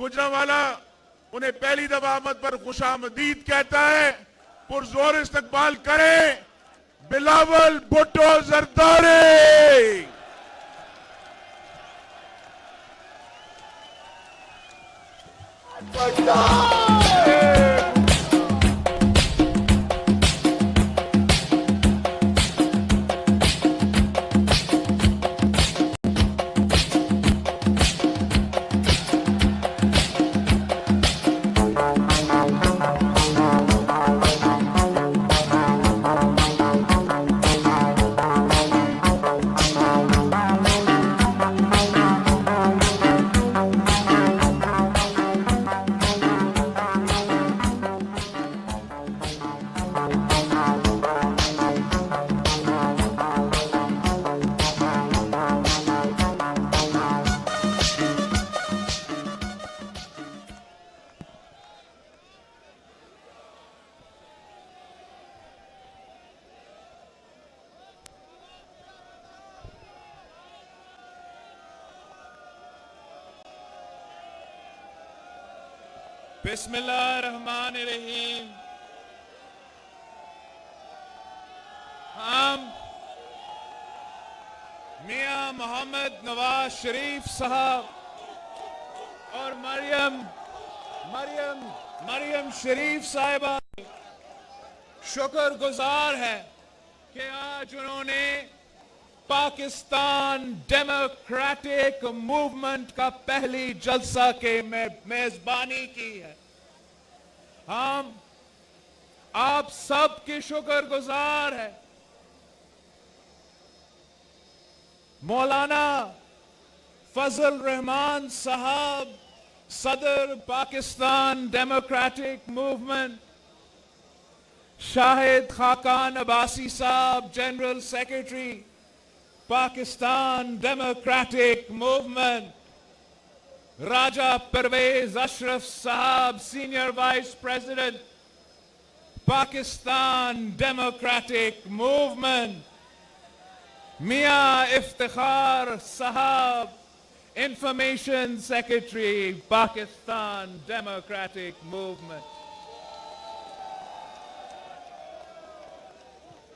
गुजरांवाला उन्हें पहली दफा आमद पर खुशामदीद कहता है। पुरजोर इस्तकबाल करें बिलावल भुट्टो जरदारी। बिस्मिल्लाहिर्रहमानिर्रहीम। हम मियां मोहम्मद नवाज शरीफ साहब और मरियम शरीफ साहिबा शुक्रगुजार है कि आज उन्होंने पाकिस्तान डेमोक्रेटिक मूवमेंट का पहली जलसा के मेजबानी की है। हम आप सब की शुक्रगुजार है। मौलाना फजल रहमान साहब सदर पाकिस्तान डेमोक्रेटिक मूवमेंट, शाहिद खाकान अब्बासी साहब general secretary Pakistan democratic movement, Raja Pervaiz Ashraf साहब senior vice president Pakistan democratic movement, Mian Iftikhar साहब information secretary Pakistan democratic movement,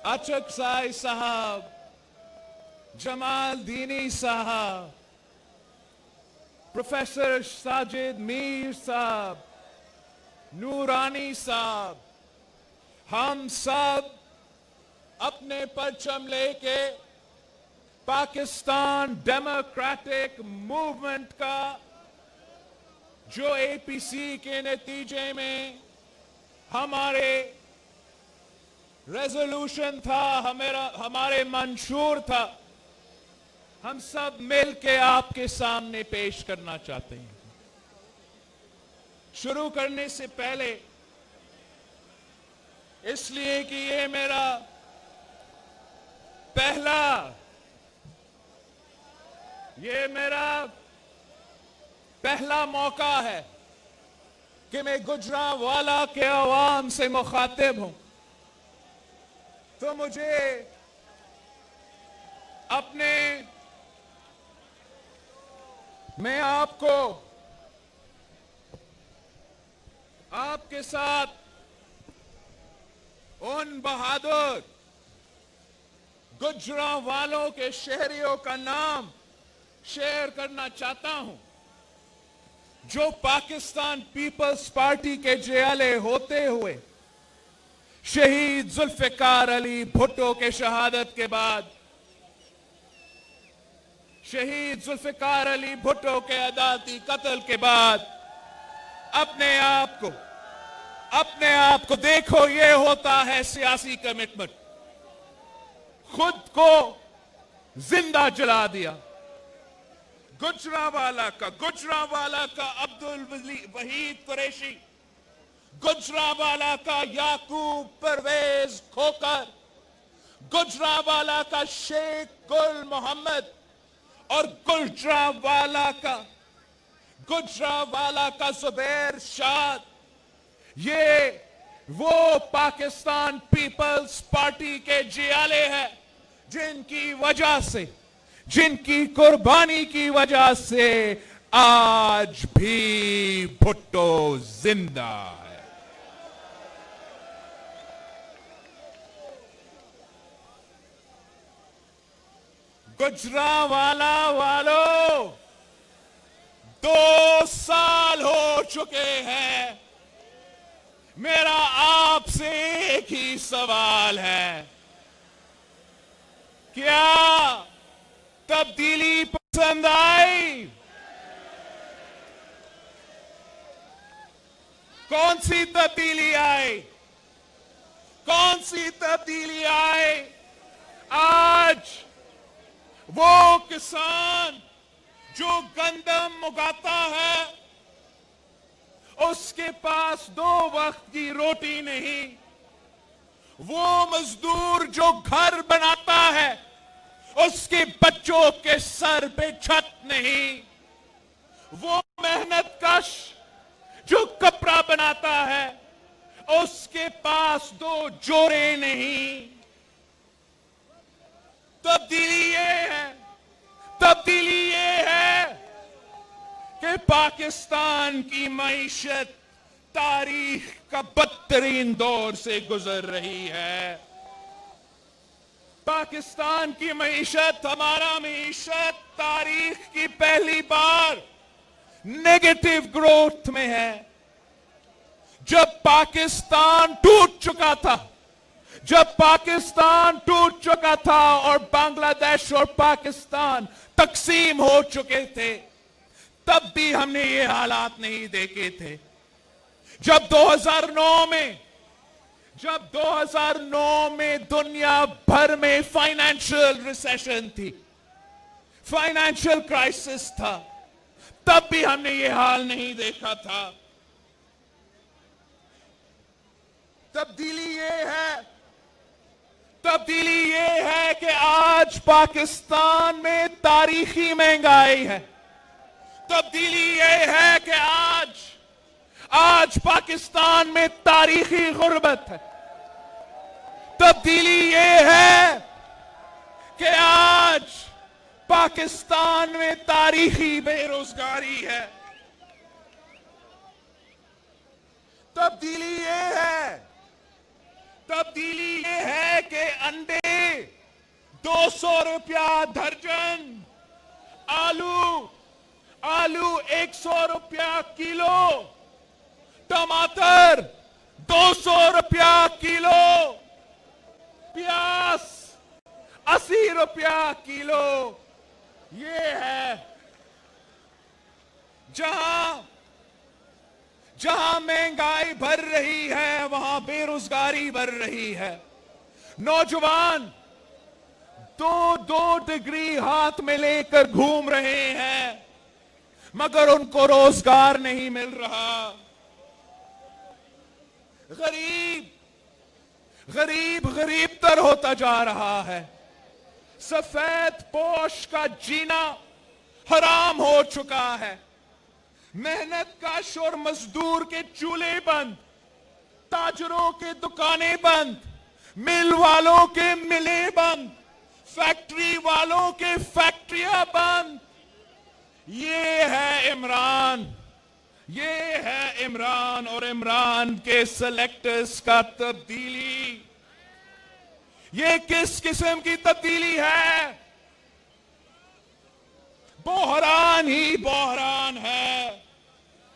Achakzai साहब, जमाल दीनी साहब, प्रोफेसर साजिद मीर साहब, नूरानी साहब, हम सब अपने परचम लेके पाकिस्तान डेमोक्रेटिक मूवमेंट का जो एपीसी के नतीजे में हमारे रेजोल्यूशन था, हमारे मंशूर था, हम सब मिल के आपके सामने पेश करना चाहते हैं। शुरू करने से पहले इसलिए कि ये मेरा पहला मौका है कि मैं गुजरांवाला के अवाम से मुखातिब हूं, तो मुझे मैं आपके साथ उन बहादुर गुजरांवालों के शहरियों का नाम शेयर करना चाहता हूं जो पाकिस्तान पीपल्स पार्टी के जियाले होते हुए शहीद जुल्फिकार अली भुट्टो के शहादत के बाद, शहीद जुल्फिकार अली भुट्टो के अदालती कत्ल के बाद अपने आप को देखो, ये होता है सियासी कमिटमेंट। खुद को जिंदा जला दिया। गुजरांवाला का अब्दुल वहीद कुरैशी, गुजरांवाला का याकूब परवेज खोकर, गुजरांवाला का शेख गुल मोहम्मद और गुजरांवाला का जुबैर शाद, ये वो पाकिस्तान पीपल्स पार्टी के जियाले हैं जिनकी वजह से, जिनकी कुर्बानी की वजह से आज भी भुट्टो जिंदा है। गुजरांवाला वालों, 2 साल हो चुके हैं। मेरा आपसे एक ही सवाल है, क्या तब्दीली पसंद आई? कौन सी तब्दीली आई? कौन सी तब्दीली आई? आज वो किसान जो गंदम उगाता है, उसके पास 2 वक्त की रोटी नहीं। वो मजदूर जो घर बनाता है, उसके बच्चों के सर पे छत नहीं। वो मेहनत कश जो कपड़ा बनाता है, उसके पास 2 जोड़े नहीं। तब्दीली ये है कि पाकिस्तान की मईशत तारीख का बदतरीन दौर से गुजर रही है। पाकिस्तान की मईशत, हमारा मईशत तारीख की पहली बार नेगेटिव ग्रोथ में है। जब पाकिस्तान टूट चुका था और बांग्लादेश और पाकिस्तान तकसीम हो चुके थे, तब भी हमने ये हालात नहीं देखे थे। जब 2009 में दुनिया भर में फाइनेंशियल रिसेशन थी, फाइनेंशियल क्राइसिस था, तब भी हमने ये हाल नहीं देखा था। तब्दीली ये है कि आज पाकिस्तान में तारीखी महंगाई है। तब्दीली ये है कि आज पाकिस्तान में तारीखी गुर्बत है। तब्दीली ये है कि आज पाकिस्तान में तारीखी बेरोजगारी है। तब्दीली ये है कि अंडे 200 रुपया दर्जन, आलू 100 रुपया किलो, टमाटर 200 रुपया किलो, प्याज 80 रुपया किलो। ये है जहां महंगाई बढ़ रही है, वहां बेरोजगारी बढ़ रही है। नौजवान 2-2 डिग्री हाथ में लेकर घूम रहे हैं, मगर उनको रोजगार नहीं मिल रहा। गरीब तर होता जा रहा है। सफेद पोश का जीना हराम हो चुका है। मेहनत कश और मजदूर के चूल्हे बंद, ताजरों के दुकानें बंद, मिल वालों के मिलें बंद, फैक्ट्री वालों के फैक्ट्रियां बंद। ये है इमरान और इमरान के सेलेक्टर्स का तब्दीली। ये किस किस्म की तब्दीली है? बहरान ही बहरान है।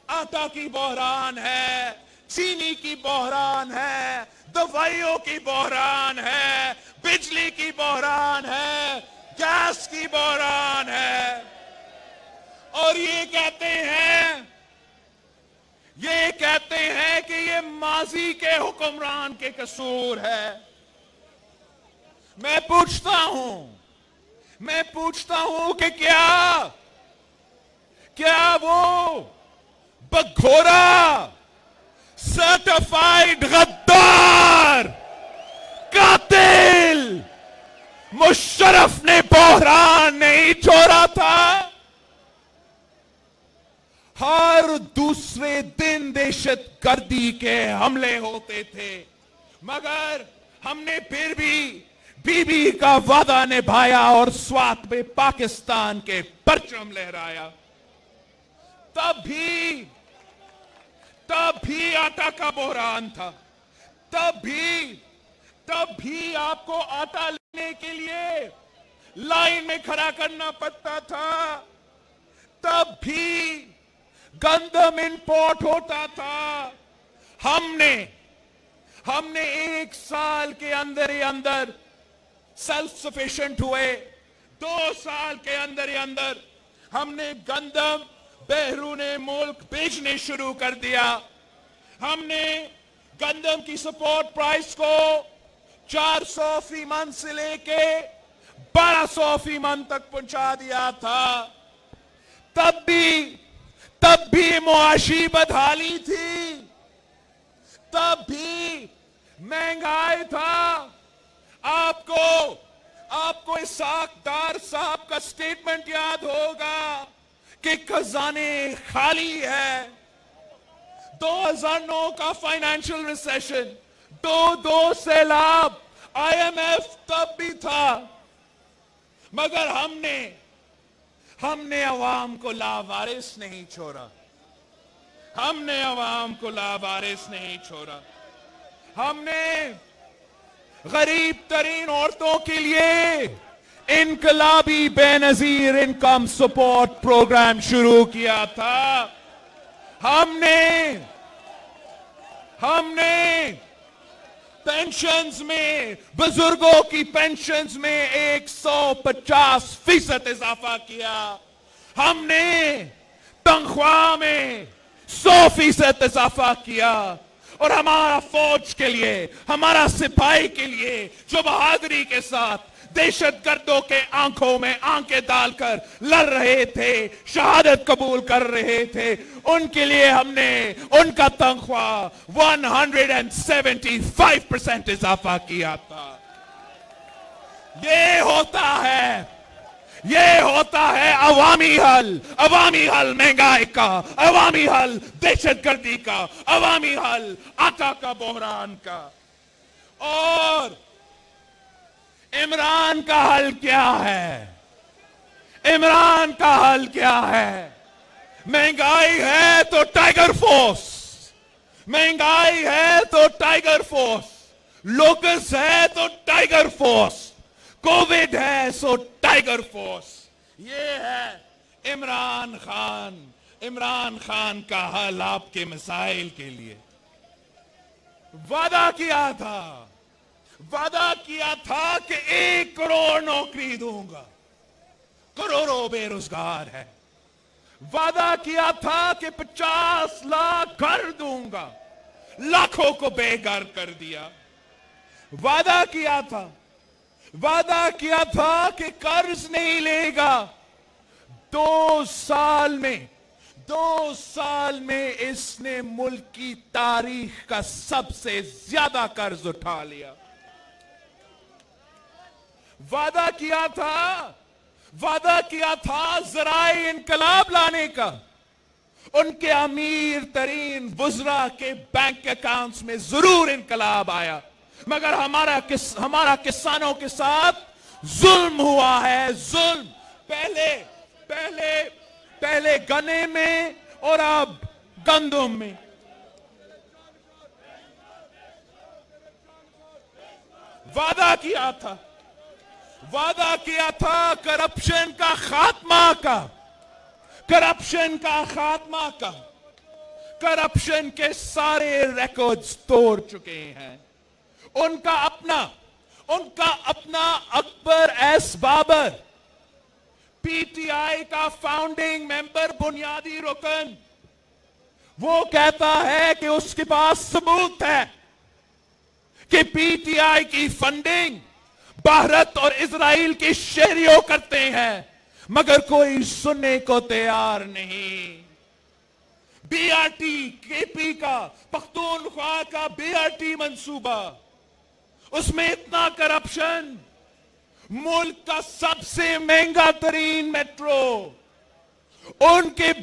आटा की बहरान है, चीनी की बहरान है, दवाइयों की बहरान है, बिजली की बहरान है, गैस की बहरान है। और ये कहते हैं कि ये माजी के हुक्मरान के कसूर है। मैं पूछता हूं कि क्या वो बघोरा सर्टिफाइड गद्दार कातिल मुशर्रफ ने बहरान नहीं छोड़ा था? हर दूसरे दिन दहशतगर्दी के हमले होते थे, मगर हमने फिर भी बीबी का वादा निभाया और स्वात में पाकिस्तान के परचम लहराया। तब भी आटा का बहरान था। तब भी आपको आटा लेने के लिए लाइन में खड़ा करना पड़ता था। तब भी गंदम इंपोर्ट होता था। हमने 1 साल के अंदर ही अंदर सेल्फ सफिशिएंट हुए। 2 साल के अंदर ही अंदर हमने गंदम बैरूने मुल्क बेचने शुरू कर दिया। हमने गंदम की सपोर्ट प्राइस को 400 फी मन से लेके 1200 फी मन तक पहुंचा दिया था। तब भी मुआशी बदहाली थी। तब भी महंगाई था। आपको इसाकदार साहब का स्टेटमेंट याद होगा कि खजाने खाली है। 2009 का फाइनेंशियल रिसेशन, 2 सैलाब, IMF तब भी था, मगर हमने अवाम को लावारिस नहीं छोड़ा। हमने अवाम को लावारिस नहीं छोड़ा। हमने गरीब तरीन औरतों के लिए इनकलाबी बेनजीर इनकम सपोर्ट प्रोग्राम शुरू किया था। हमने पेंशन्स में, बुजुर्गों की पेंशन्स में 150% इजाफा किया। हमने तनख्वाह में 100% इजाफा किया। और हमारा फौज के लिए, हमारा सिपाही के लिए जो बहादुरी के साथ दहशतगर्दों के आंखों में आंखें डालकर लड़ रहे थे, शहादत कबूल कर रहे थे, उनके लिए हमने उनका तनख्वाह 175% इजाफा किया था। ये होता है अवामी हल महंगाई का, अवामी हल दहशतगर्दी का, अवामी हल आटा का बहरान का। और इमरान का हल क्या है? इमरान का हल क्या है? महंगाई है तो टाइगर फोर्स, महंगाई है तो टाइगर फोर्स, लोकस है तो टाइगर फोर्स, कोविड है सो टाइगर फोर्स। ये है इमरान खान का हल आपके मसाइल के लिए। वादा किया था कि 1 करोड़ नौकरी दूंगा, करोड़ों बेरोजगार है। वादा किया था कि 50 लाख घर दूंगा, लाखों को बेघर कर दिया। वादा किया था कि कर्ज नहीं लेगा। 2 साल में इसने मुल्क की तारीख का सबसे ज्यादा कर्ज उठा लिया। वादा किया था ज़राए इनकलाब लाने का। उनके अमीर तरीन वुज़रा के बैंक अकाउंट्स में जरूर इनकलाब आया, मगर हमारा किसानों के साथ जुल्म हुआ है। जुल्म पहले गन्ने में और अब गंदम में। वादा किया था करप्शन का खात्मा का। करप्शन के सारे रिकॉर्ड्स तोड़ चुके हैं। उनका अपना अकबर एस बाबर, पीटीआई का फाउंडिंग मेंबर, बुनियादी रुकन, वो कहता है कि उसके पास सबूत है कि पीटीआई की फंडिंग भारत और इजराइल के शहरियों करते हैं, मगर कोई सुनने को तैयार नहीं। बीआरटी केपी का, पख्तूनख्वा का बीआरटी मंसूबा, उसमें इतना करप्शन, मुल्क का सबसे महंगा तरीन मेट्रो, उनके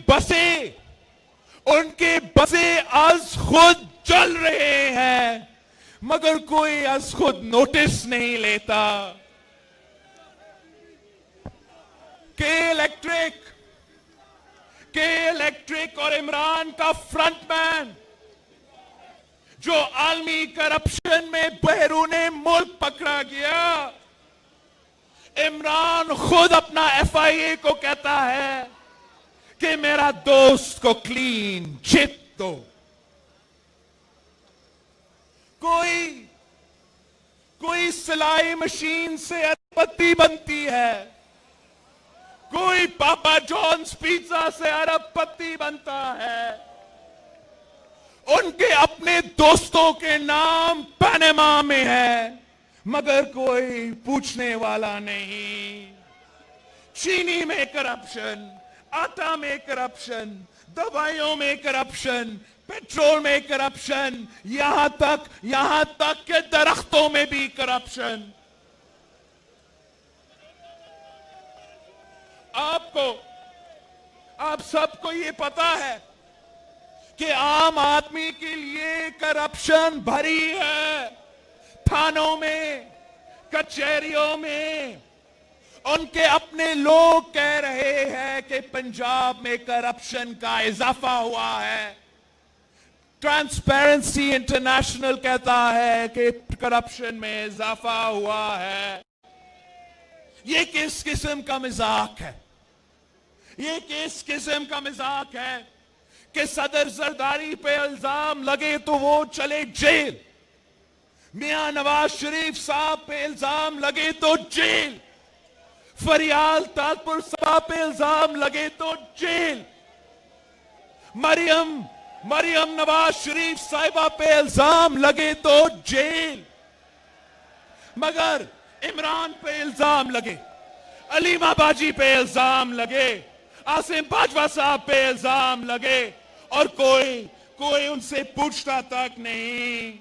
बसें आज खुद चल रहे हैं, मगर कोई आज खुद नोटिस नहीं लेता। के के इलेक्ट्रिक और इमरान का फ्रंटमैन जो आलमी करप्शन में बैरूने मुल्क पकड़ा गया, इमरान खुद अपना FIA को कहता है कि मेरा दोस्त को क्लीन चिट दो। कोई सिलाई मशीन से अरबपति बनती है, कोई पापा जॉन्स पिज्जा से अरबपति बनता है। उनके अपने दोस्तों के नाम पनामा में है, मगर कोई पूछने वाला नहीं। चीनी में करप्शन, आटा में करप्शन, दवाइयों में करप्शन, पेट्रोल में करप्शन, यहां तक के दरख्तों में भी करप्शन। आप सबको ये पता है कि आम आदमी के लिए करप्शन भरी है। थानों में, कचहरियों में उनके अपने लोग कह रहे हैं कि पंजाब में करप्शन का इजाफा हुआ है। ट्रांसपेरेंसी इंटरनेशनल कहता है कि करप्शन में इजाफा हुआ है। ये किस किस्म का मजाक है? ये किस किस्म का मजाक है कि सदर जरदारी पे इल्जाम लगे तो वो चले जेल, मियां नवाज शरीफ साहब पे इल्जाम लगे तो जेल, फरियाल ताजपुर साहब पे इल्जाम लगे तो जेल, मरियम नवाज शरीफ साहिबा पे इल्जाम लगे तो जेल, मगर इमरान पे इल्जाम लगे, अलीमा बाजी पे इल्जाम लगे, आसिम बाजवा साहब पे इल्जाम लगे और कोई उनसे पूछता तक नहीं।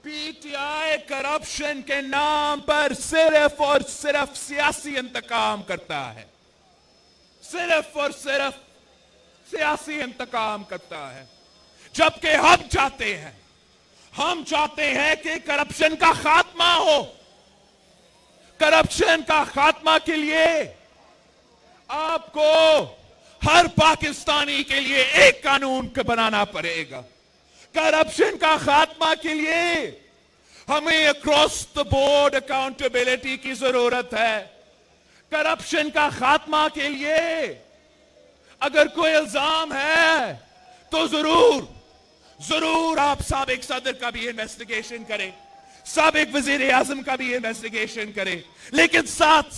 पीटीआई करप्शन के नाम पर सिर्फ और सिर्फ सियासी इंतकाम करता है, सिर्फ और सिर्फ सियासी इंतकाम करता है। जबकि हम चाहते हैं कि करप्शन का खात्मा हो। करप्शन का खात्मा के लिए आपको हर पाकिस्तानी के लिए एक कानून बनाना पड़ेगा। करप्शन का खात्मा के लिए हमें अक्रॉस द बोर्ड अकाउंटेबिलिटी की जरूरत है। करप्शन का खात्मा के लिए अगर कोई इल्जाम है तो जरूर आप साबिक सदर का भी इन्वेस्टिगेशन करें, साबिक वजीर आजम का भी इन्वेस्टिगेशन करें, लेकिन साथ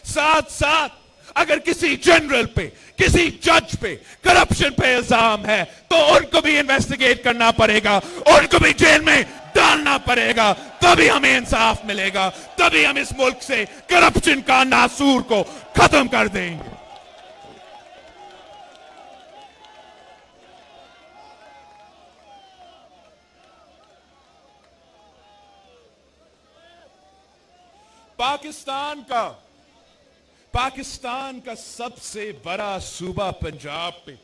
साथ अगर किसी जनरल पे, किसी जज पे करप्शन पे इल्जाम है तो उनको भी इन्वेस्टिगेट करना पड़ेगा, उनको भी जेल में डालना पड़ेगा। तभी हमें इंसाफ मिलेगा, तभी हम इस मुल्क से करप्शन का नासूर को खत्म कर देंगे। पाकिस्तान का सबसे बड़ा सूबा पंजाब पे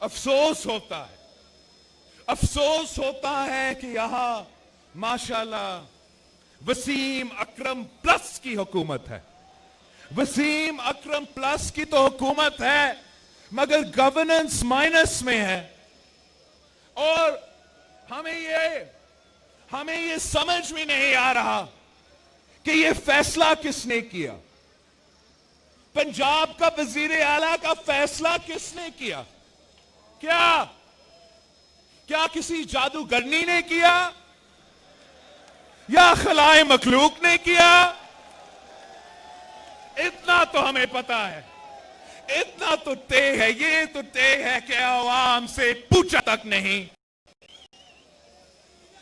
अफसोस होता है कि यहां माशाल्लाह वसीम अकरम प्लस की हुकूमत है। वसीम अकरम प्लस की तो हुकूमत है, मगर गवर्नेंस माइनस में है। और हमें ये समझ में नहीं आ रहा कि ये फैसला किसने किया। पंजाब का वजीर आला का फैसला किसने किया? क्या किसी जादूगरनी ने किया या खलाए मखलूक ने किया? इतना तो हमें पता है, इतना तो तय है, ये तो तय है कि आवाम से पूछा तक नहीं।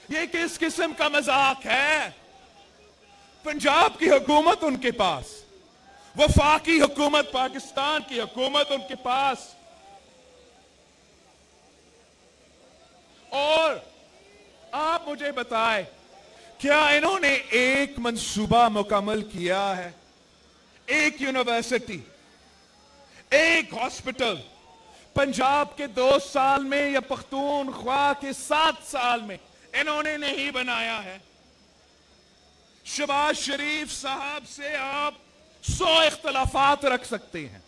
ये किस किस्म का मजाक है? पंजाब की हुकूमत उनके पास, वफाकी हुकूमत, पाकिस्तान की हुकूमत उनके पास, और आप मुझे बताएं क्या इन्होंने एक मंसूबा मुकम्मल किया है? एक यूनिवर्सिटी, एक हॉस्पिटल पंजाब के 2 साल में या पख्तूनख्वा के 7 साल में इन्होंने नहीं बनाया है। शहबाज शरीफ साहब से आप 100 इख्तलाफात रख सकते हैं,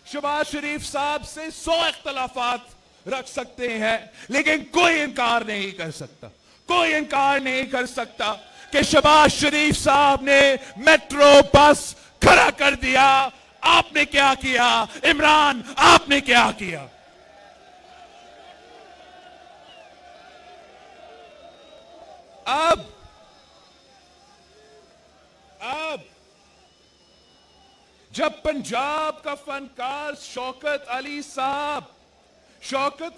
शहबाज शरीफ साहब से 100 इख्तलाफात रख सकते हैं, लेकिन कोई इनकार नहीं कर सकता, कोई इनकार नहीं कर सकता कि शहबाज शरीफ साहब ने मेट्रो बस खड़ा कर दिया। आपने क्या किया इमरान, आपने क्या किया? अब जब पंजाब का फनकार शौकत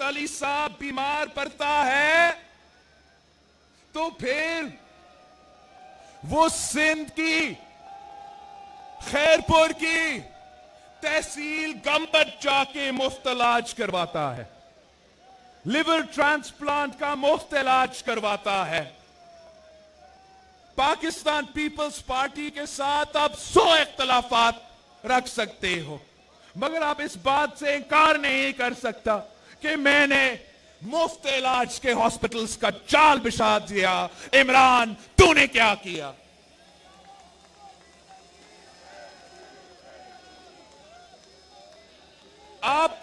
अली साहब बीमार पड़ता है, तो फिर वो सिंध की खैरपुर की तहसील गंबट जाके मुफ्त इलाज करवाता है, लिवर ट्रांसप्लांट का मुफ्त इलाज करवाता है। पाकिस्तान पीपल्स पार्टी के साथ आप 100 इख्तलाफात रख सकते हो, मगर आप इस बात से इनकार नहीं कर सकता कि मैंने मुफ्त इलाज के हॉस्पिटल्स का जाल बिछा दिया। इमरान, तूने क्या किया? आप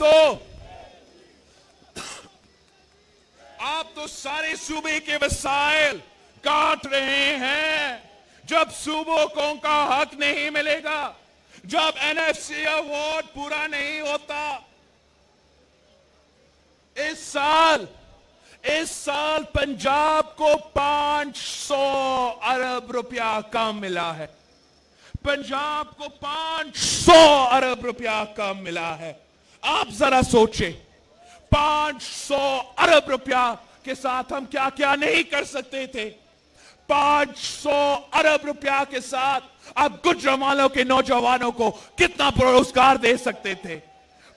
तो सारे सूबे के वसाइल काट रहे हैं। जब सूबों का हक नहीं मिलेगा, जब एनएफसी अवार्ड पूरा नहीं होता, इस साल पंजाब को 500 अरब रुपया कम मिला है, पंजाब को 500 अरब रुपया कम मिला है। आप जरा सोचें, 500 अरब रुपया के साथ हम क्या क्या नहीं कर सकते थे। 500 अरब रुपया के साथ आप गुजरांवालों के नौजवानों को कितना रोजगार दे सकते थे।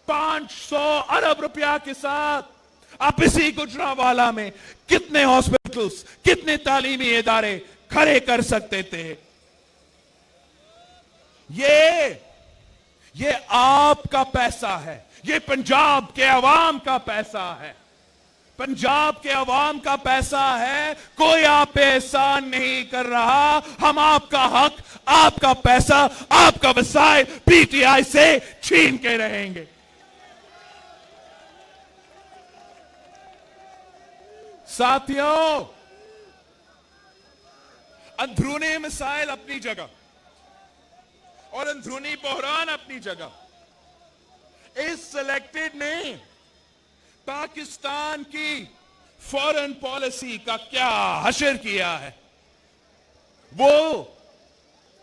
500 अरब रुपया के साथ आप इसी गुजरांवाला में कितने हॉस्पिटल्स, कितने तालीमी इदारे खड़े कर सकते थे। ये आपका पैसा है, ये पंजाब के अवाम का पैसा है, पंजाब के अवाम का पैसा है। कोई आप पे एहसान नहीं कर रहा। हम आपका हक, आपका पैसा, आपका वसाइल पीटीआई से छीन के रहेंगे। साथियों, अंदरूनी मसाइल अपनी जगह और अंदरूनी बहरान अपनी जगह। इस सिलेक्टेड ने पाकिस्तान की फॉरेन पॉलिसी का क्या हशर किया है। वो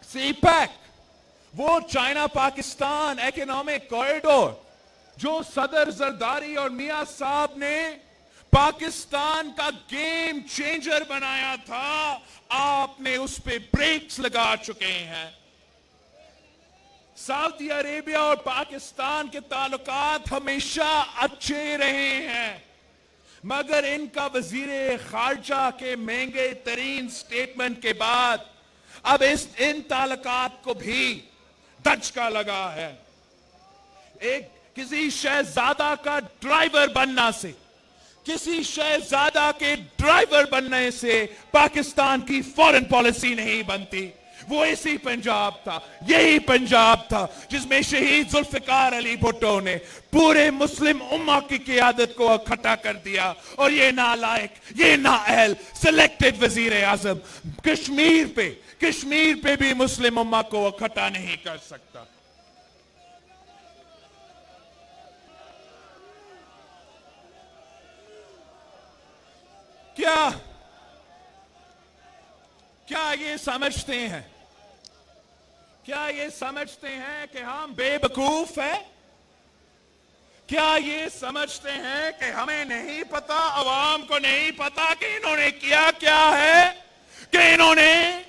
सीपैक, वो चाइना पाकिस्तान इकोनॉमिक कॉरिडोर जो सदर जरदारी और मियां साहब ने पाकिस्तान का गेम चेंजर बनाया था, आपने उस पे ब्रेक्स लगा चुके हैं। सऊदी अरेबिया और पाकिस्तान के ताल्लुकात हमेशा अच्छे रहे हैं, मगर इनका वजीर खारजा के महंगे तरीन स्टेटमेंट के बाद अब इन ताल्लुकात को भी धचका लगा है। एक किसी शहजादा का ड्राइवर बनना से, किसी शहजादा के ड्राइवर बनने से पाकिस्तान की फॉरेन पॉलिसी नहीं बनती। वो इसी पंजाब था, यही पंजाब था जिसमें शहीद जुल्फिकार अली भुट्टो ने पूरे मुस्लिम उम्मा की क़ियादत को इकट्ठा कर दिया। और ये नालायक, ये नाअहल सिलेक्टेड वजीर आजम कश्मीर पे भी मुस्लिम उम्मा को इकट्ठा नहीं कर सकता। क्या ये समझते हैं, क्या ये समझते हैं कि हम बेवकूफ हैं? क्या ये समझते हैं कि हमें नहीं पता, अवाम को नहीं पता कि इन्होंने किया क्या है, कि इन्होंने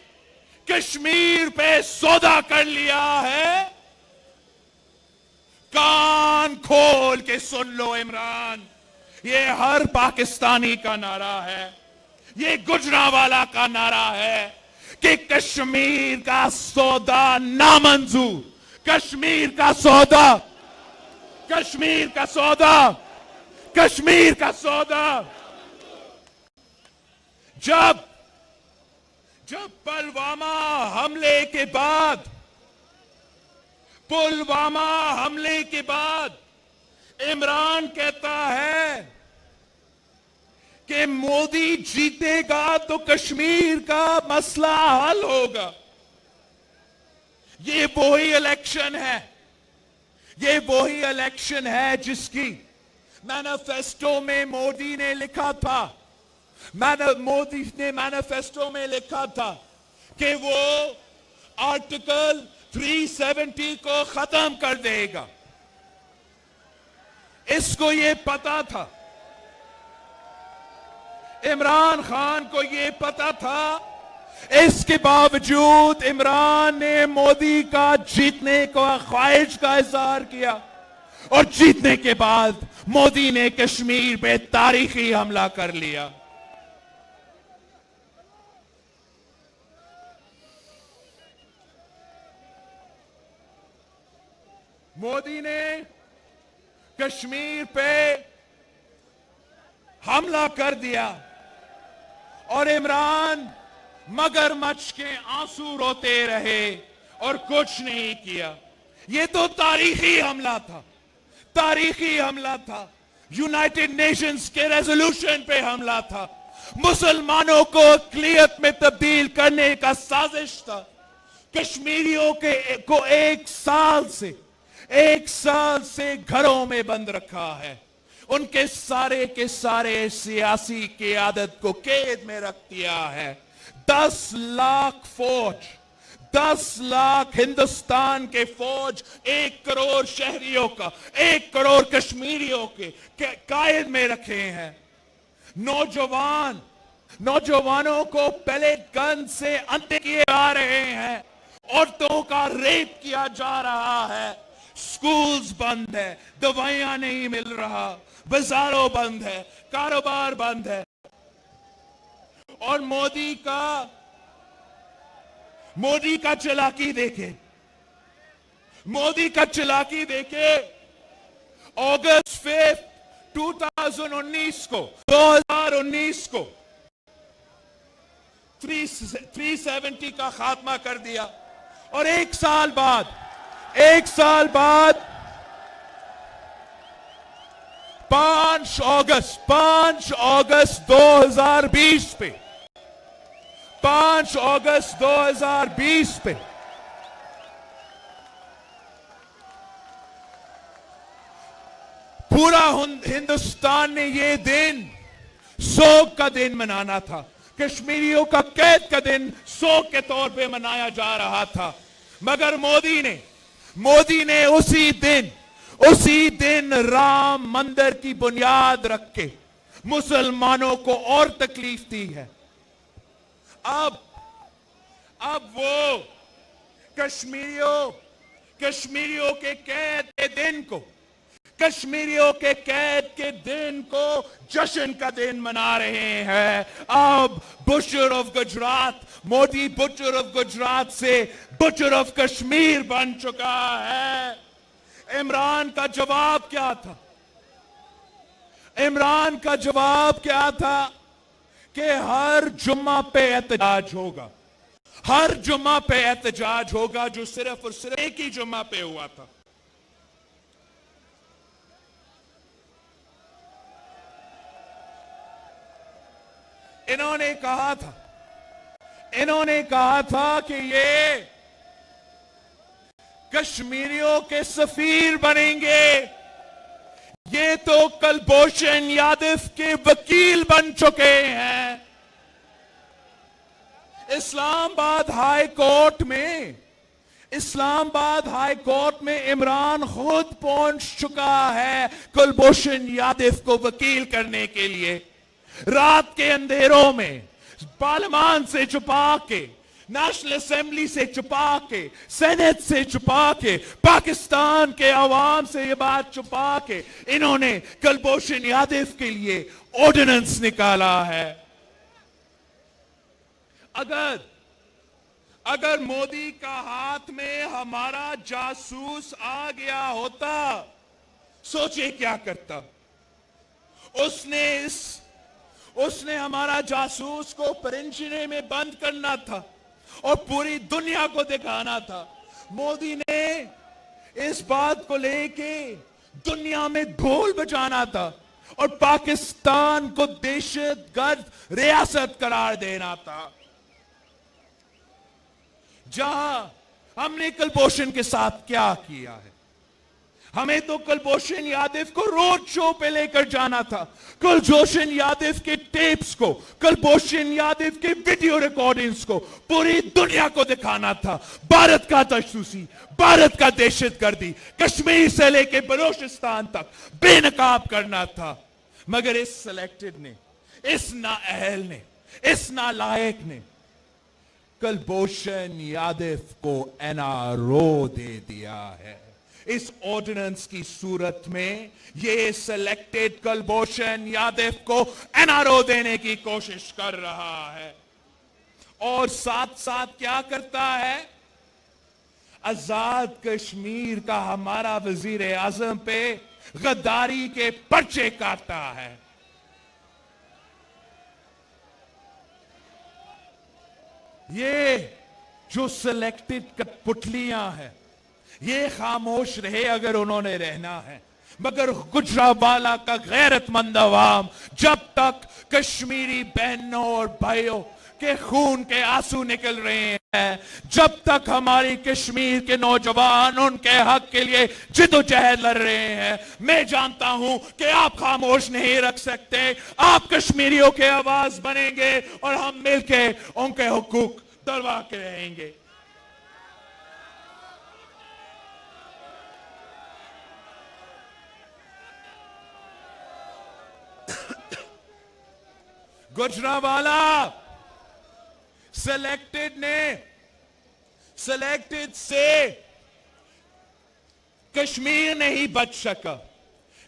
कश्मीर पे सौदा कर लिया है? कान खोल के सुन लो इमरान, ये हर पाकिस्तानी का नारा है, ये गुजरांवाला का नारा है कि कश्मीर का सौदा नामंजूर, कश्मीर का सौदा, कश्मीर का सौदा, कश्मीर का सौदा। जब पुलवामा हमले के बाद इमरान कहता है कि मोदी जीतेगा तो कश्मीर का मसला हल होगा, ये वही इलेक्शन है जिसकी मैनिफेस्टो में मोदी ने लिखा था कि वो आर्टिकल 370 को खत्म कर देगा। इसको ये पता था, इमरान खान को ये पता था। इसके बावजूद इमरान ने मोदी का जीतने का ख्वाहिश का इजहार किया और जीतने के बाद मोदी ने कश्मीर पे तारीखी हमला कर लिया। मोदी ने कश्मीर पे हमला कर दिया और इमरान मगरमच्छ के आंसू रोते रहे और कुछ नहीं किया। यह तो तारीखी हमला था, यूनाइटेड नेशंस के रेजोल्यूशन पे हमला था, मुसलमानों को अक़लियत में तब्दील करने का साजिश था। कश्मीरियों को एक साल से घरों में बंद रखा है, उनके सारे के सारे सियासी क़यादत को कैद में रख दिया है। 10 लाख फौज, 10 लाख हिंदुस्तान के फौज 1 करोड़ शहरियों का, 1 करोड़ कश्मीरियों के कैद में रखे हैं। नौजवानों को पैलेट गन से अंत किए जा रहे हैं, औरतों का रेप किया जा रहा है, स्कूल्स बंद है, दवाइयां नहीं मिल रहा, बाजारों बंद है, कारोबार बंद है। और मोदी का चालाकी देखे। अगस्त 5, 2019 को 370 का खात्मा कर दिया और एक साल बाद 5 अगस्त 2020 पे 5 अगस्त 2020 पे पूरा हिंदुस्तान ने ये दिन शोक का दिन मनाना था। कश्मीरियों का कैद का दिन शोक के तौर पे मनाया जा रहा था, मगर मोदी ने उसी दिन राम मंदिर की बुनियाद रख के मुसलमानों को और तकलीफ दी है। अब वो कश्मीरियों के कैद के दिन को जश्न का दिन मना रहे हैं। अब Bushehr of Gujarat, Modi Bushehr of Gujarat से बुशर ऑफ कश्मीर बन चुका है। इमरान का जवाब क्या था कि हर जुम्मा पे एहतजाज होगा, जो सिर्फ और सिर्फ एक ही जुम्मा पे हुआ था। इन्होंने कहा था कि ये कश्मीरियों के सफीर बनेंगे। ये तो कुलभूषण यादव के वकील बन चुके हैं। इस्लामाबाद हाई कोर्ट में इमरान खुद पहुंच चुका है कुलभूषण यादव को वकील करने के लिए। रात के अंधेरों में पार्लियामेंट से छुपा के, नेशनल असेंबली से छुपा के, सेनेट से छुपा के, पाकिस्तान के अवाम से ये बात छुपा के इन्होंने कुलभूषण यादव के लिए ऑर्डिनेंस निकाला है। अगर मोदी का हाथ में हमारा जासूस आ गया होता, सोचिए क्या करता। उसने हमारा जासूस को परिंजने में बंद करना था और पूरी दुनिया को दिखाना था। मोदी ने इस बात को लेके दुनिया में ढोल बजाना था और पाकिस्तान को दहशतगर्द रियासत करार देना था। जहां हमने कुलभूषण के साथ क्या किया है, हमें तो कुलभूषण यादव को रोड शो पे लेकर जाना था, कुलभूषण यादव के टेप्स को, कुलभूषण यादव के वीडियो रिकॉर्डिंग्स को पूरी दुनिया को दिखाना था। भारत का तशद्दुद, भारत का दहशतगर्दी कश्मीर से लेकर बलूचिस्तान तक बेनकाब करना था। मगर इस सिलेक्टेड ने, इस नाअहल ने, इस नालायक ने कुलभूषण यादव को एनआरओ दे दिया है। इस ऑर्डिनेंस की सूरत में ये सिलेक्टेड कुलभूषण यादव को एनआरओ देने की कोशिश कर रहा है और साथ साथ क्या करता है, आजाद कश्मीर का हमारा वजीर आजम पे गद्दारी के पर्चे काटता है। ये जो सिलेक्टेड कठपुतलियां हैं, ये खामोश रहे अगर उन्होंने रहना है। मगर गुजरावाला का गैरतमंद अवाम जब तक कश्मीरी बहनों और भाइयों के खून के आंसू निकल रहे हैं, जब तक हमारी कश्मीर के नौजवान उनके हक के लिए जिद्दोजहद लड़ रहे हैं, मैं जानता हूं कि आप खामोश नहीं रख सकते। आप कश्मीरियों के आवाज बनेंगे और हम मिलके उनके हुकूक दिलवा के रहेंगे। गुजरावाला सिलेक्टेड से कश्मीर नहीं बच सका,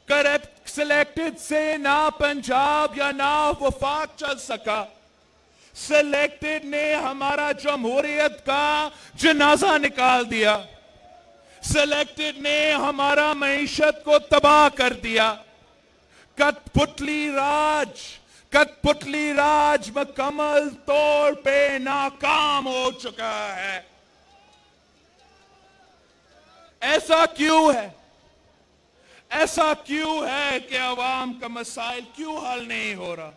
करप्ट सिलेक्टेड से ना पंजाब या ना वफाक चल सका। सिलेक्टेड ने हमारा जमहूरियत का जनाजा निकाल दिया, सिलेक्टेड ने हमारा मईशत को तबाह कर दिया। कठपुतली राज मुकम्मल तौर पे नाकाम हो चुका है। ऐसा क्यों है? ऐसा क्यों है कि अवाम का मसाइल क्यों हल नहीं हो रहा?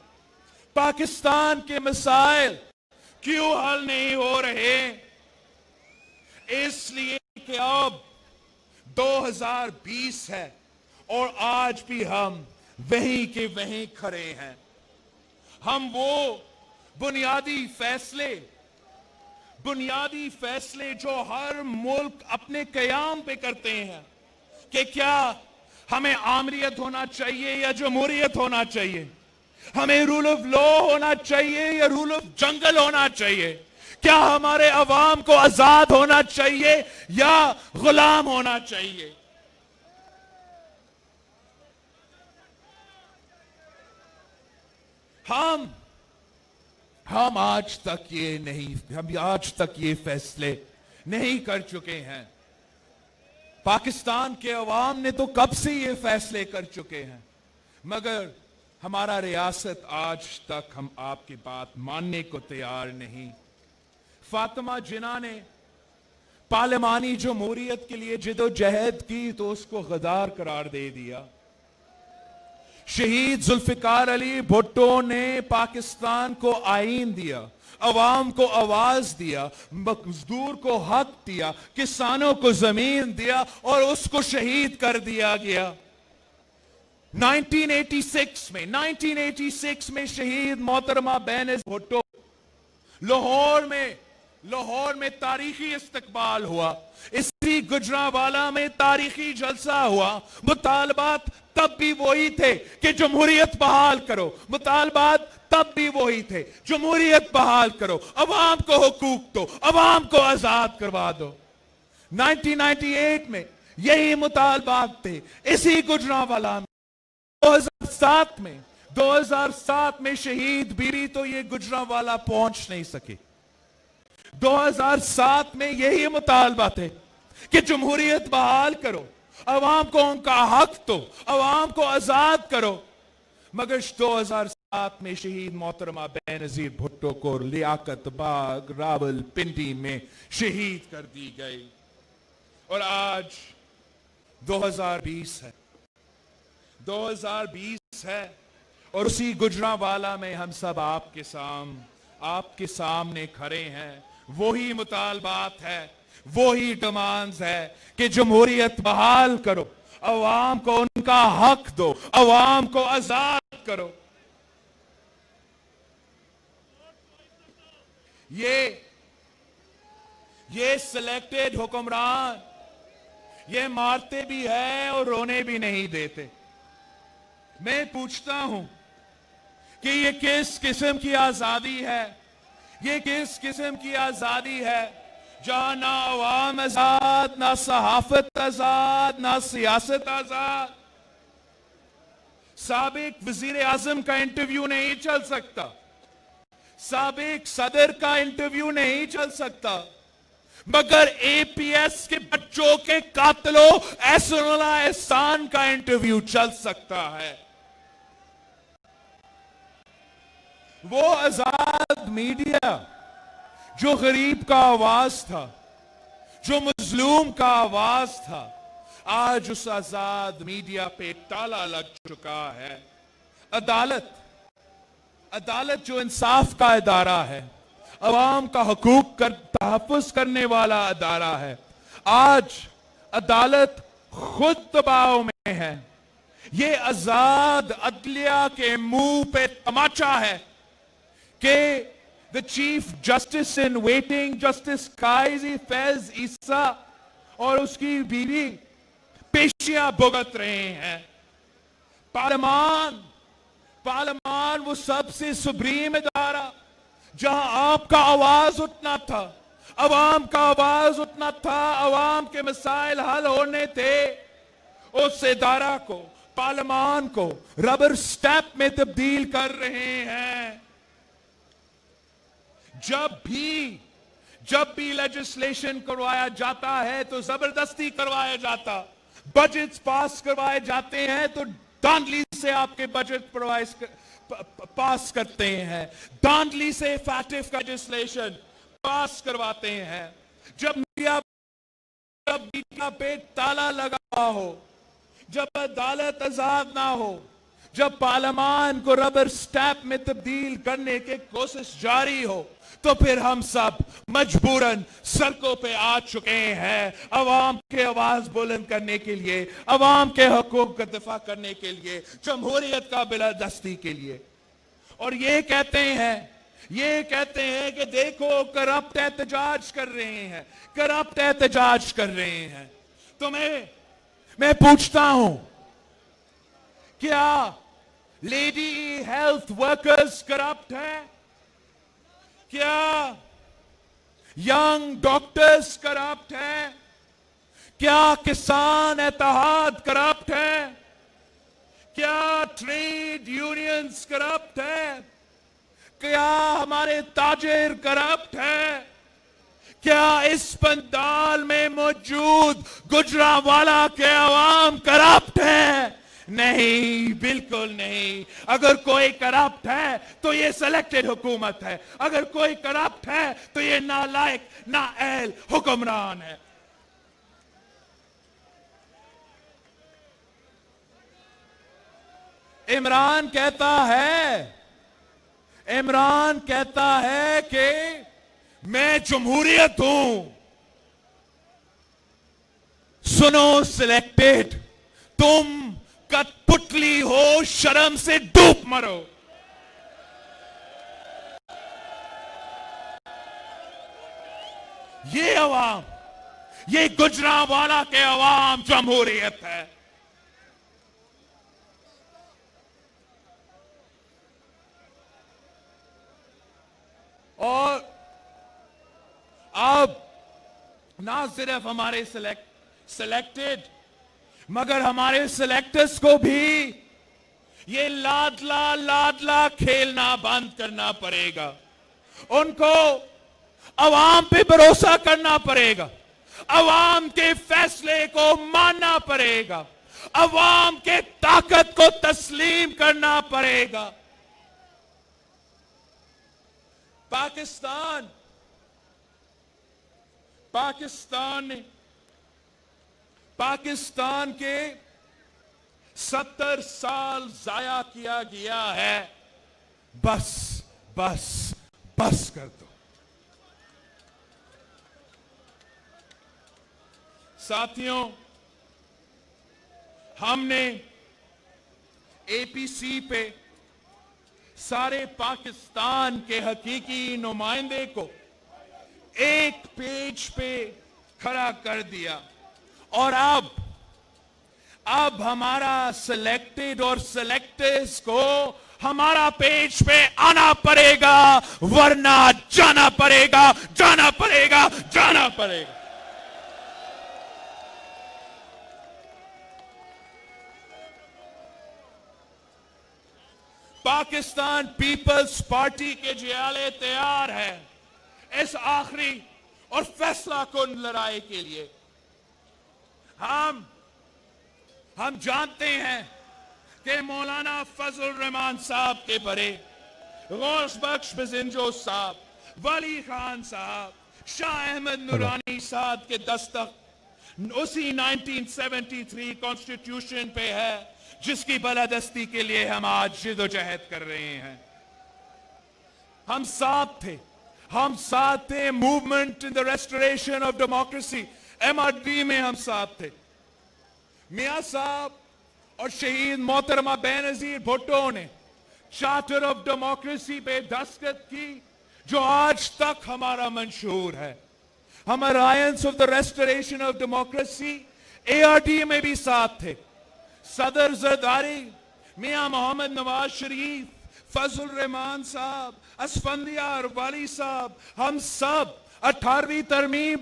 पाकिस्तान के मसाइल क्यों हल नहीं हो रहे? इसलिए कि अब 2020 है और आज भी हम वहीं के वहीं खड़े हैं। हम वो बुनियादी फैसले जो हर मुल्क अपने कयाम पे करते हैं कि क्या हमें आमरीत होना चाहिए या जमहूरियत होना चाहिए, हमें रूल ऑफ लॉ होना चाहिए या रूल ऑफ जंगल होना चाहिए, क्या हमारे अवाम को आजाद होना चाहिए या गुलाम होना चाहिए। हम आज तक ये फैसले नहीं कर चुके हैं। पाकिस्तान के अवाम ने तो कब से ये फैसले कर चुके हैं, मगर हमारा रियासत आज तक हम आपकी बात मानने को तैयार नहीं। फातिमा जिन्ना ने पार्लिमानी जमहूरियत के लिए जिद्दोजहद की तो उसको गद्दार करार दे दिया। शहीद जुल्फिकार अली भुट्टो ने पाकिस्तान को आईन दिया, अवाम को आवाज दिया, मजदूर को हक दिया, किसानों को जमीन दिया और उसको शहीद कर दिया गया। 1986 में शहीद मोहतरमा बेनज़ीर भुट्टो लाहौर में तारीखी इस्तकबाल हुआ। इसी गुजरावाला में तारीखी जलसा हुआ। मुतालबात तब भी वही थे कि जमहूरियत बहाल करो, मुतालबात तब भी वही थे, जमहूरियत बहाल करो, अवाम को हुकूक दो, अवाम को आजाद करवा दो। 1998 में यही मुतालबात थे। इसी गुजरावाला में 2007 में शहीद बीबी तो ये गुजरावाला पहुंच नहीं सके। 2007 में यही मुतालबा थे कि जमहूरियत बहाल करो, अवाम को उनका हक दो, अवाम को आजाद करो। मगर 2007 गुजरात में शहीद मोहतरमा बेनजीर भुट्टो को लियाकत बाग रावलपिंडी में शहीद कर दी गई। और आज 2020 है, 2020 है और उसी गुजरांवाला में हम सब आपके सामने खड़े हैं। वही मुतालबात है, वही डिमांड्स है कि जमहूरियत बहाल करो, अवाम को उनका हक दो, अवाम को आजाद करो। ये सिलेक्टेड हुक्मरान ये मारते भी है और रोने भी नहीं देते। मैं पूछता हूं कि ये किस किस्म की आजादी है, ये किस किस्म की आजादी है जहां ना अवाम आजाद, ना सहाफत आजाद, ना सियासत आजाद। साबिक वजीर आजम का इंटरव्यू नहीं चल सकता, साबिक सदर का इंटरव्यू नहीं चल सकता, मगर एपीएस के बच्चों के कातलों एहसानुल्लाह एहसान का इंटरव्यू चल सकता है। वो आजाद मीडिया जो गरीब का आवाज था, जो मजलूम का आवाज था, आज उस आजाद मीडिया पे ताला लग चुका है। अदालत जो इंसाफ का इदारा है, अवाम का हकूक का तहफ़्फ़ुज़ करने वाला अदारा है, आज अदालत खुद दबाव में है। ये आजाद अदलिया के मुंह पे तमाचा है कि the chief justice in waiting justice Qazi Faez Isa और उसकी बीवी पेशियां भुगत रहे हैं। पार्लियामान वो सबसे सुप्रीम इदारा जहां आपका आवाज उठना था, अवाम का आवाज उठना था, अवाम के मसाइल हल होने थे, उस इदारा को, पार्लियामान को रबर स्टैंप में तब्दील कर रहे हैं। जब भी लेजिस्लेशन करवाया जाता है तो जबरदस्ती करवाया जाता, बजट पास करवाए जाते हैं तो धांधली से आपके बजट पास करते हैं, धांधली से इफेक्टिव लेजिस्लेशन पास करवाते हैं। जब मीडिया पे ताला लगा हो, जब अदालत आजाद ना हो, जब पार्लियामान को रबर स्टैंप में तब्दील करने की कोशिश जारी हो, तो फिर हम सब मजबूरन सड़कों पे आ चुके हैं अवाम के आवाज बुलंद करने के लिए, अवाम के हकूक का दिफा करने के लिए, जमहूरियत का बिलादस्ती के लिए। और ये कहते हैं कि देखो करप्ट एहतजाज कर रहे हैं, करप्ट एहतजाज कर रहे हैं। तो मैं पूछता हूं, क्या लेडी हेल्थ वर्कर्स करप्ट है? क्या यंग डॉक्टर्स करप्ट है? क्या किसान इत्तेहाद करप्ट है? क्या ट्रेड यूनियंस करप्ट है? क्या हमारे ताजिर करप्ट है? क्या इस पंडाल में मौजूद गुजरांवाला के अवाम करप्ट है? नहीं, बिल्कुल नहीं। अगर कोई करप्ट है तो ये सिलेक्टेड हुकूमत है, अगर कोई करप्ट है तो ये नालायक नाअहल हुक्मरान है। इमरान कहता है कि मैं जमहूरियत हूं। सुनो सिलेक्टेड, तुम कठपुतली हो, शर्म से डूब मरो। ये अवाम, ये गुजरांवाला के अवाम जमहूरियत है। और अब ना सिर्फ हमारे सिलेक्टेड मगर हमारे सिलेक्टर्स को भी ये लाडला खेलना बंद करना पड़ेगा। उनको अवाम पे भरोसा करना पड़ेगा, अवाम के फैसले को मानना पड़ेगा, अवाम के ताकत को तस्लीम करना पड़ेगा। पाकिस्तान के 70 साल जाया किया गया है। बस बस बस कर दो। साथियों, हमने एपीसी पे सारे पाकिस्तान के हकीकी नुमाइंदे को एक पेज पे खड़ा कर दिया और अब हमारा सिलेक्टेड और सिलेक्टर्स को हमारा पेज पे आना पड़ेगा, वरना जाना पड़ेगा, जाना पड़ेगा, जाना पड़ेगा। पाकिस्तान पीपल्स पार्टी के जियाले तैयार है इस आखिरी और फैसला कुन लड़ाई के लिए। हम जानते हैं कि मौलाना फजल रहमान साहब के बड़े, गौस बख्श बिजिंजो साहब, वली खान साहब, शाह अहमद नूरानी साहब के दस्तक उसी 1973 कॉन्स्टिट्यूशन पे है जिसकी बलादस्ती के लिए हम आज जिदोजहद कर रहे हैं। हम साथ थे movement in the restoration of democracy, MRD में हम साथ थे। मियां साहब और शहीद मोहतरमा बेनजीर भुट्टो ने चार्टर ऑफ डेमोक्रेसी पे दस्तखत की जो आज तक हमारा मंशूर है। हम alliance of the restoration of democracy ARD में भी साथ थे। सदर जरदारी, मियां मोहम्मद नवाज शरीफ, फजल रहमान साहब, असफंदिया और वाली साहब, हम सब 18वीं तरमीम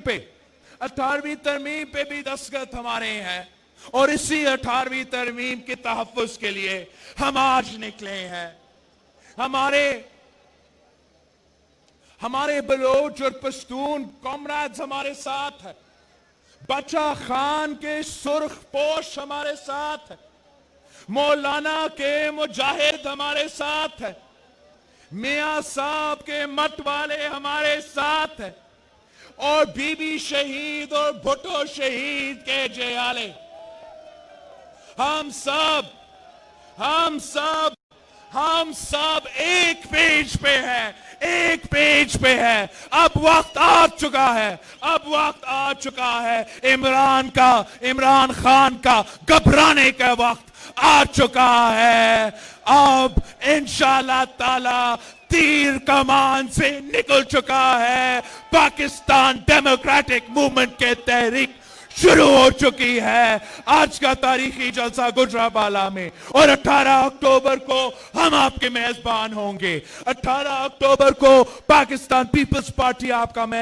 पे भी दस्तखत हमारे हैं और इसी 18वीं तरमीम के तहफ्फुज़ के लिए हम आज निकले हैं। हमारे बलोच और पश्तून कॉमरेड्स हमारे साथ है। बचा खान के सुर्ख पोश हमारे साथ है। मौलाना के मुजाहिद हमारे साथ है। मियां साहब के मत वाले हमारे साथ है और बीबी शहीद और भुट्टो शहीद के जयाले हम सब एक पेज पे है। अब वक्त आ चुका है इमरान खान का घबराने का वक्त आ चुका है। अब इंशाअल्लाह ताला तीर कमान से निकल चुका है। पाकिस्तान डेमोक्रेटिक मूवमेंट के तहरीक शुरू हो चुकी है। आज का तारीखी जलसा गुजरावाला में और 18 अक्टूबर को हम आपके मेजबान होंगे। 18 अक्टूबर को पाकिस्तान पीपल्स पार्टी आपका मेजबान